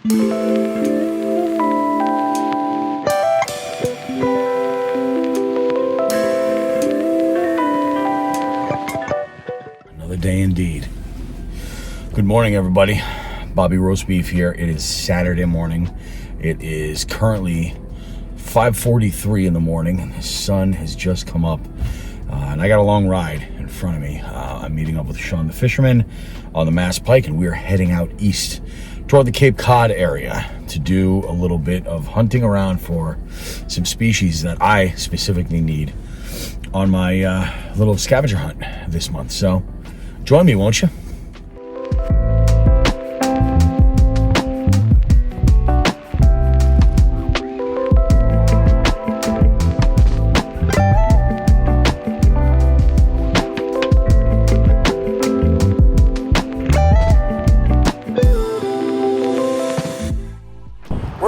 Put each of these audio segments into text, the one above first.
Another day indeed. Good morning, everybody. Bobby Roast Beef here. It is Saturday morning. It is currently 5:43 in the morning, and the sun has just come up. And I got a long ride in front of me. I'm meeting up with Shawn the Fisherman on the Mass Pike, and we're heading out east toward the Cape Cod area to do a little bit of hunting around for some species that I specifically need on my little scavenger hunt this month. So join me, won't you?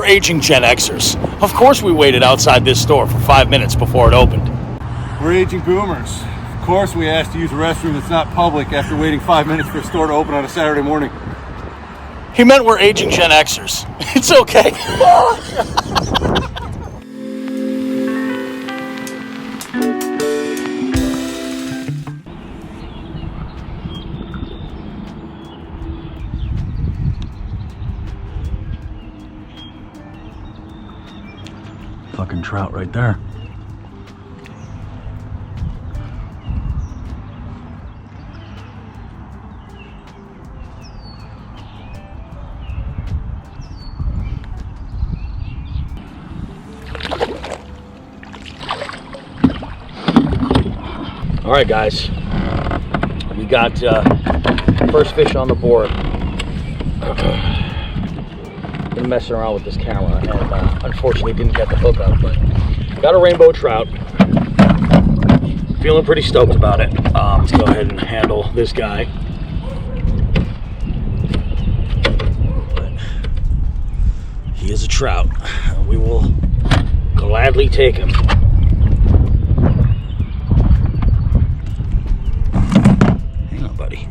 Aging Gen Xers. Of course we waited outside this store for 5 minutes before it opened. We're aging boomers. Of course we asked to use a restroom that's not public after waiting 5 minutes for a store to open on a Saturday morning. He meant we're aging Gen Xers. It's okay. Fucking trout right there. All right, guys, we got first fish on the board. Been messing around with this camera and unfortunately didn't get the hook up, but got a rainbow trout. Feeling pretty stoked about it. Let's go ahead and handle this guy. But he is a trout. We will gladly take him. Hang on, buddy.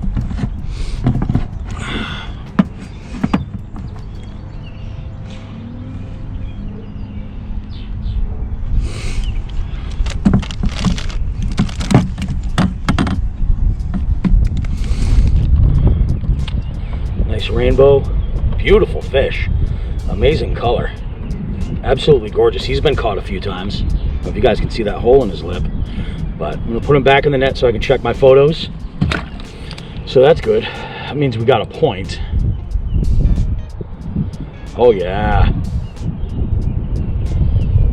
Rainbow, beautiful fish, amazing color, absolutely gorgeous. He's been caught a few times. I don't know if you guys can see that hole in his lip, but I'm gonna put him back in the net so I can check my photos. So that's good. That means we got a point. Oh yeah,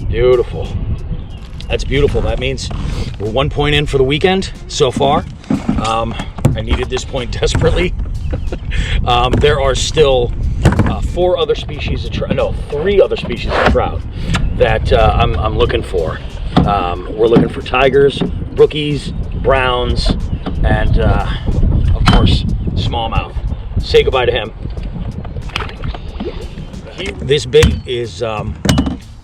beautiful. That's beautiful. That means we're 1 point in for the weekend so far. I needed this point desperately. There are still three other species of trout that I'm looking for. We're looking for tigers, brookies, browns, and of course smallmouth. Say goodbye to him. This bait is kind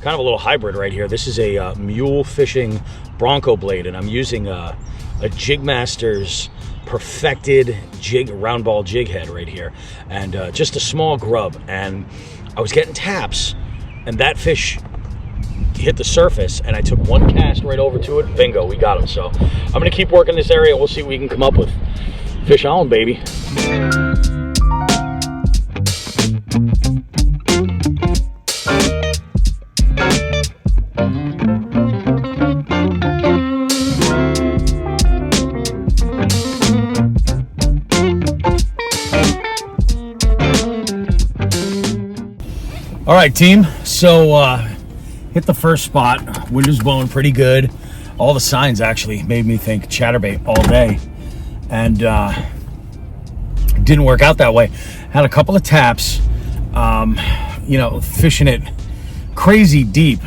of a little hybrid right here. This is a mule fishing Bronco blade, and I'm using a Jigmaster's perfected jig, round ball jig head right here, and just a small grub. And I was getting taps, and that fish hit the surface, and I took one cast right over to it. Bingo, we got him. So I'm gonna keep working this area. We'll see what we can come up with. Fish on, baby. All right, team, so hit the first spot. Wind was blowing pretty good. All the signs actually made me think chatterbait all day, and it didn't work out that way. Had a couple of taps, you know, fishing it crazy deap,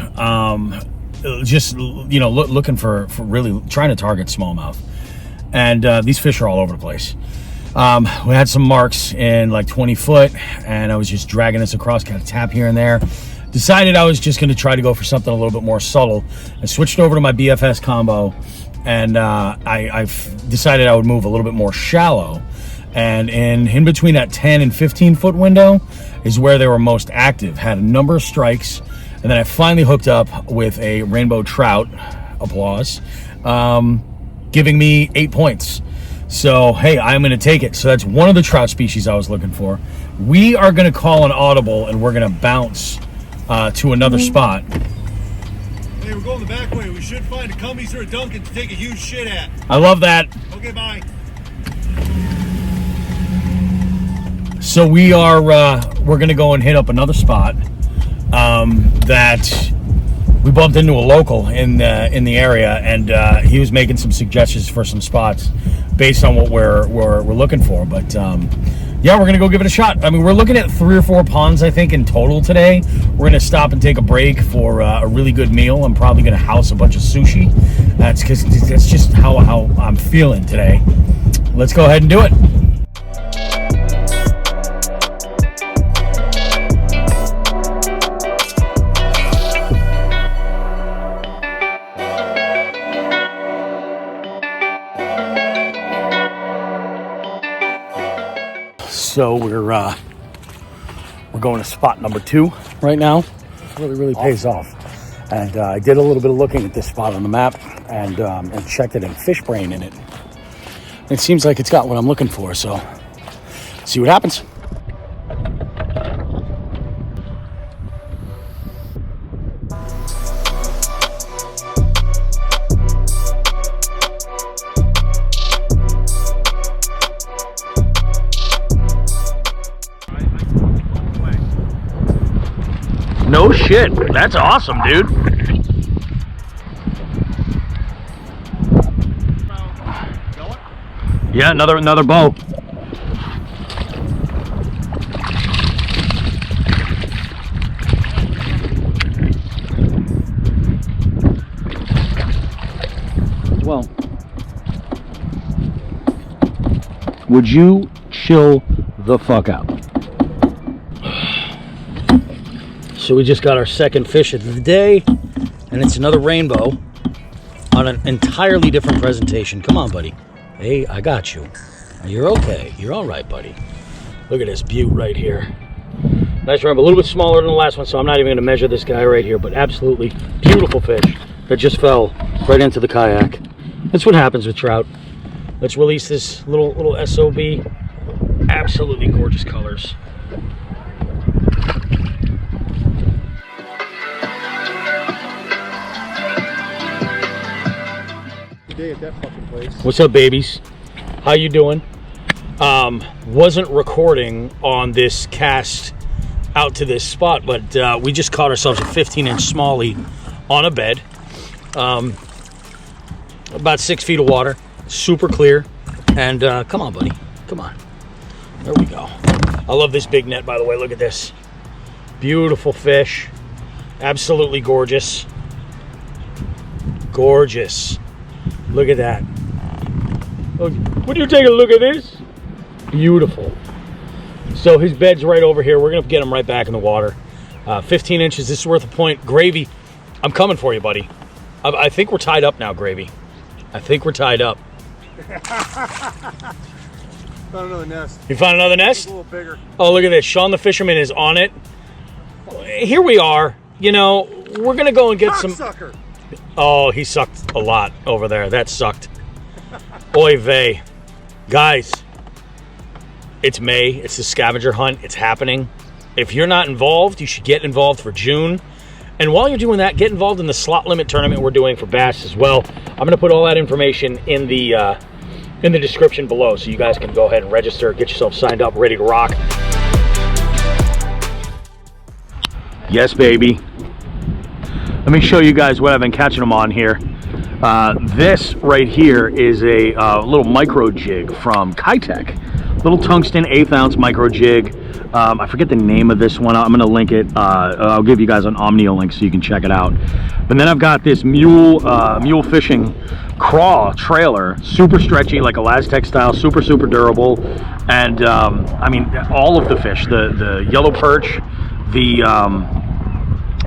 just, you know, looking for really trying to target smallmouth. And these fish are all over the place. We had some marks in like 20 foot, and I was just dragging this across, got a tap here and there. Decided I was just going to try to go for something a little bit more subtle. I switched over to my BFS combo, and I decided I would move a little bit more shallow. And in between that 10 and 15 foot window is where they were most active. Had a number of strikes, and then I finally hooked up with a rainbow trout, applause, giving me 8 points. So, hey, I'm going to take it. So that's one of the trout species I was looking for. We are going to call an audible, and we're going to bounce to another spot. Hey, we're going the back way. We should find a Cumbies or a Duncan to take a huge shit at. I love that. Okay, bye. So we're going to go and hit up another spot that we bumped into a local in the area, and he was making some suggestions for some spots based on what we're looking for. But yeah, we're gonna go give it a shot. I mean, we're looking at 3 or 4 ponds, I think, in total today. We're gonna stop and take a break for a really good meal. I'm probably gonna house a bunch of sushi. That's just how I'm feeling today. Let's go ahead and do it. So we're going to spot number 2 right now. It really pays off. And I did a little bit of looking at this spot on the map and checked it in fish brain in it. It seems like it's got what I'm looking for. So see what happens. No shit. That's awesome, dude. Yeah, another bow. Well, would you chill the fuck out? So we just got our second fish of the day, and it's another rainbow on an entirely different presentation. Come on, buddy. Hey, I got you. You're okay. You're all right, buddy. Look at this beaut right here. Nice rainbow. A little bit smaller than the last one, so I'm not even going to measure this guy right here, but absolutely beautiful fish that just fell right into the kayak. That's what happens with trout. Let's release this little SOB. Absolutely gorgeous colors. Day at that fucking place. What's up, babies? How you doing? Wasn't recording on this cast out to this spot, but we just caught ourselves a 15-inch smallie on a bed. About 6 feet of water, super clear. And come on, buddy, come on. There we go. I love this big net, by the way. Look at this. Beautiful fish. Absolutely gorgeous. Gorgeous. Look at that. Would you take a look at this? Beautiful. So his bed's right over here. We're going to get him right back in the water. 15 inches. This is worth a point. Gravy, I'm coming for you, buddy. I think we're tied up now, Gravy. I think we're tied up. Found another nest. You found another nest? It's a little bigger. Oh, look at this. Shawn the Fisherman is on it. Here we are. You know, we're going to go and get some... Sucker. Oh, he sucked a lot over there. That sucked. Oy vey. Guys, it's May. It's the scavenger hunt. It's happening. If you're not involved, you should get involved for June. And while you're doing that, get involved in the slot limit tournament we're doing for bass as well. I'm going to put all that information in the description below, so you guys can go ahead and register, get yourself signed up, ready to rock. Yes, baby. Let me show you guys what I've been catching them on here. This right here is a little micro jig from Kayak. Little tungsten 1/8 ounce micro jig. I forget the name of this one. I'm going to link it. I'll give you guys an Omnio link so you can check it out. And then I've got this mule fishing craw trailer, super stretchy, like a Laztec style, super durable. And I mean, all of the fish, the yellow perch, the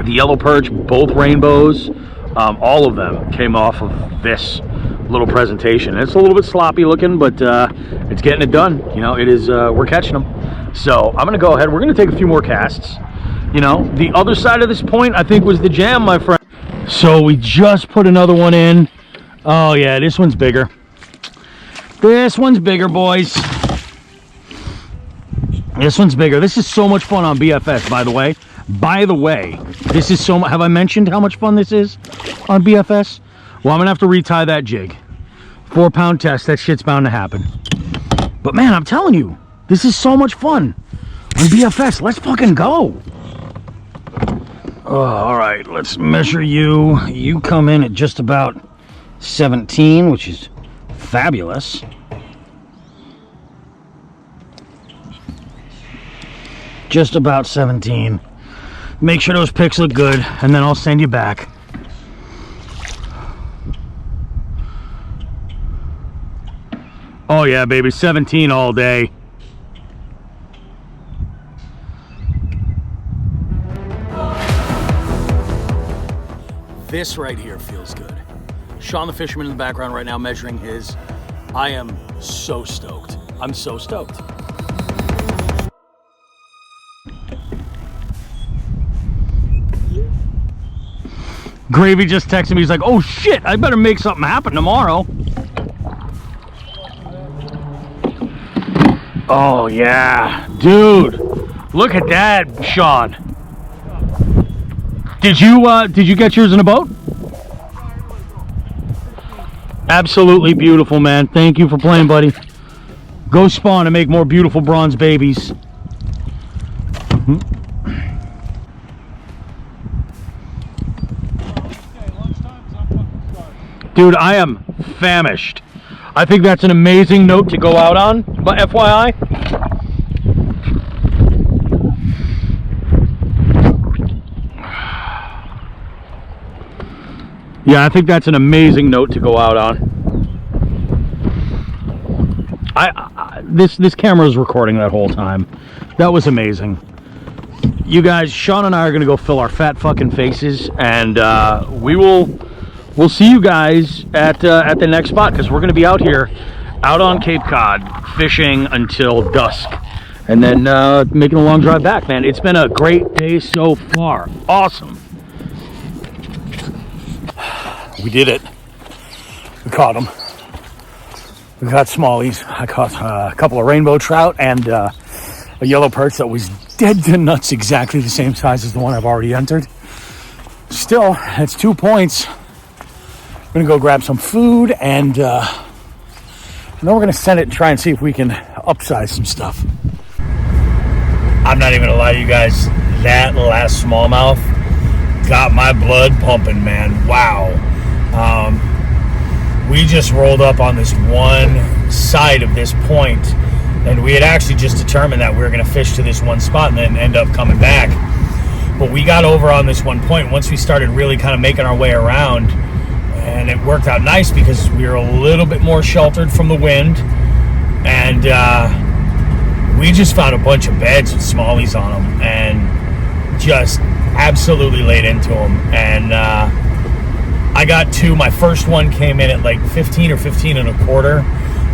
yellow perch, both rainbows, all of them came off of this little presentation. It's a little bit sloppy looking, but it's getting it done. You know, it is. We're catching them. So I'm gonna go ahead. We're gonna take a few more casts. You know, the other side of this point, I think, was the jam, my friend. So we just put another one in. Oh yeah, this one's bigger. This one's bigger, boys. This one's bigger. This is so much fun on BFS, by the way. By the way, this is so much. Have I mentioned how much fun this is on BFS? Well, I'm gonna have to retie that jig. 4-pound test. That shit's bound to happen. But man, I'm telling you, this is so much fun on BFS. Let's fucking go. Oh, all right, let's measure you. You come in at just about 17, which is fabulous. Just about 17. Make sure those pics look good, and then I'll send you back. Oh yeah, baby, 17 all day. This right here feels good. Shawn the Fisherman in the background right now measuring his. I am so stoked. I'm so stoked. Gravy just texted me. He's like, oh shit, I better make something happen tomorrow. Oh yeah, dude, look at that, Shawn. Did you get yours in a boat? Absolutely beautiful, man. Thank you for playing, buddy. Go spawn and make more beautiful bronze babies. Dude, I am famished. I think that's an amazing note to go out on, but FYI. Yeah, I think that's an amazing note to go out on. This camera is recording that whole time. That was amazing. You guys, Shawn and I are gonna go fill our fat fucking faces, and we'll see you guys at the next spot, because we're gonna be out here, out on Cape Cod, fishing until dusk, and then making a long drive back. Man, it's been a great day so far. Awesome. We did it. We caught them. We caught smallies. I caught a couple of rainbow trout and a yellow perch that was dead to nuts, exactly the same size as the one I've already entered. Still, it's 2 points. I'm gonna go grab some food, and then we're gonna send it and try and see if we can upsize some stuff. I'm not even gonna lie to you guys, that last smallmouth got my blood pumping, man. Wow. We just rolled up on this one side of this point, and we had actually just determined that we were going to fish to this one spot and then end up coming back. But we got over on this one point once we started really kind of making our way around, and it worked out nice because we were a little bit more sheltered from the wind, and we just found a bunch of beds with smallies on them and just absolutely laid into them. And I got two. My first one came in at like 15 or 15 and a quarter,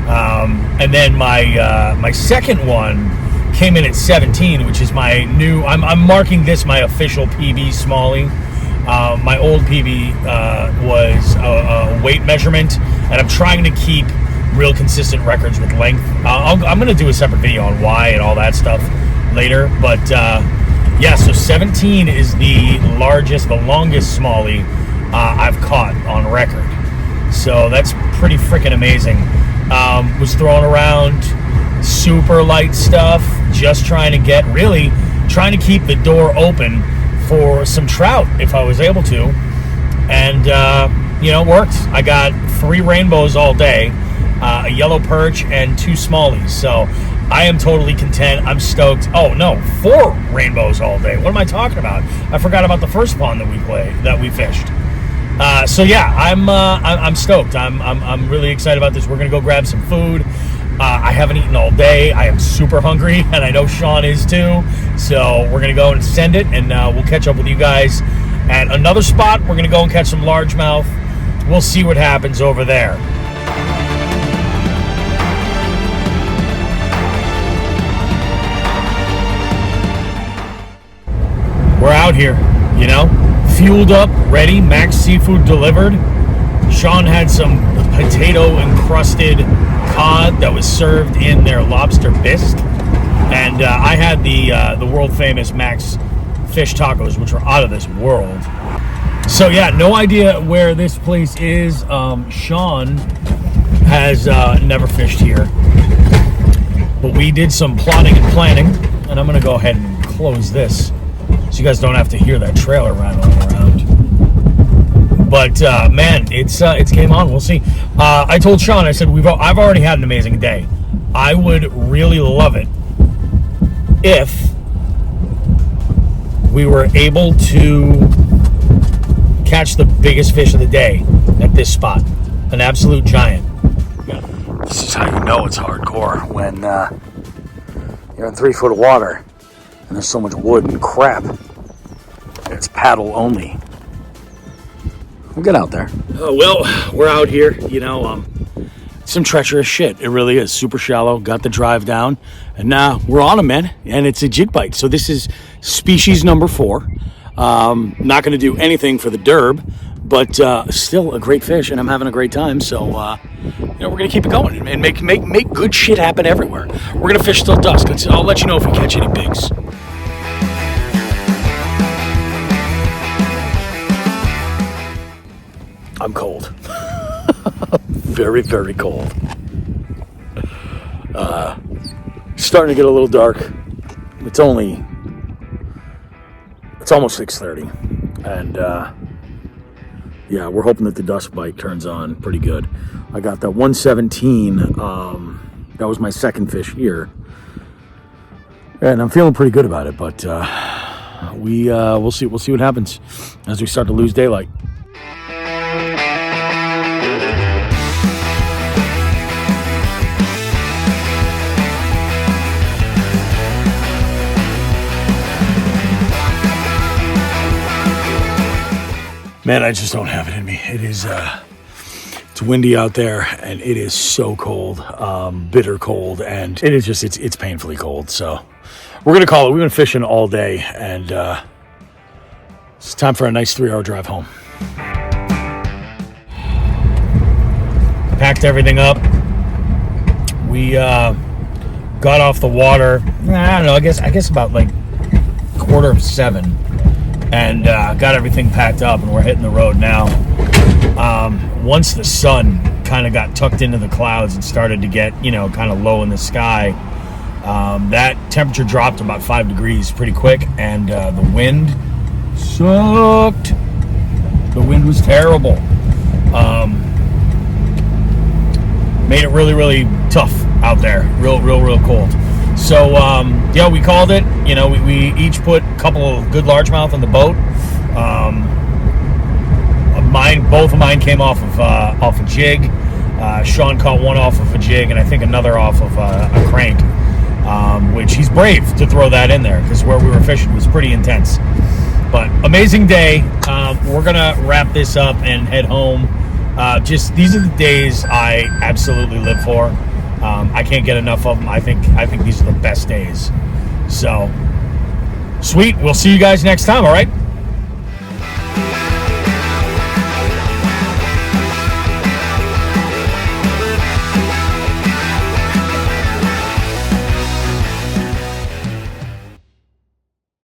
and then my second one came in at 17, which is my new. I'm marking this my official PB smallie. My old PB was a weight measurement, and I'm trying to keep real consistent records with length. I'm going to do a separate video on why and all that stuff later, but yeah, so 17 is the largest, the longest smallie I've caught on record. So that's pretty freaking amazing. Was throwing around super light stuff, just trying to keep the door open for some trout if I was able to. And, it worked. I got 3 rainbows all day, a yellow perch, and 2 smallies. So I am totally content. I'm stoked. Oh no, 4 rainbows all day. What am I talking about? I forgot about the first pond that we fished. So yeah, I'm stoked. I'm really excited about this. We're gonna go grab some food. I haven't eaten all day. I am super hungry, and I know Shawn is too. So we're gonna go and send it, and we'll catch up with you guys at another spot. We're gonna go and catch some largemouth. We'll see what happens over there. We're out here, you know, fueled up, ready, max seafood delivered. Shawn had some potato encrusted cod that was served in their lobster bisque, and I had the world famous Max fish tacos, which were out of this world. So yeah, no idea where this place is. Shawn has never fished here, but we did some plotting and planning, and I'm gonna go ahead and close this so you guys don't have to hear that trailer rattling around. But man, it's game on. We'll see. I told Shawn, I said I've already had an amazing day. I would really love it if we were able to catch the biggest fish of the day at this spot, an absolute giant. This is how you know it's hardcore, when you're in 3 foot of water and there's so much wood and crap. It's paddle only. We'll get out there. Well, we're out here, you know, some treacherous shit. It really is. Super shallow. Got the drive down. And now we're on them, man. And it's a jig bite. So this is species number 4. Not going to do anything for the derb, but still a great fish, and I'm having a great time. So, you know, we're going to keep it going and make good shit happen everywhere. We're going to fish till dusk. I'll let you know if we catch any bigs. I'm cold. Very, very cold. Starting to get a little dark. It's almost 6:30, and yeah, we're hoping that the dusk bite turns on pretty good. I got that 117. That was my second fish here, and I'm feeling pretty good about it. But we'll see what happens as we start to lose daylight. Man, I just don't have it in me. It is, it's windy out there, and it is so cold, bitter cold, and it is just, it's painfully cold. So we're going to call it. We've been fishing all day, and it's time for a nice 3-hour drive home. Packed everything up. We got off the water, I don't know, I guess about like 6:45. And got everything packed up, and we're hitting the road now. Once the sun kind of got tucked into the clouds and started to get, you know, kind of low in the sky, that temperature dropped about 5 degrees pretty quick, and the wind sucked. The wind was terrible. Made it really, really tough out there. Real cold. So, yeah, we called it. You know, we each put a couple of good largemouth on the boat. Both of mine came off a jig. Shawn caught one off of a jig, and I think another off of a crank, which he's brave to throw that in there, because where we were fishing was pretty intense. But amazing day. We're going to wrap this up and head home. These are the days I absolutely live for. I can't get enough of them. I think these are the best days. So, sweet. We'll see you guys next time, all right?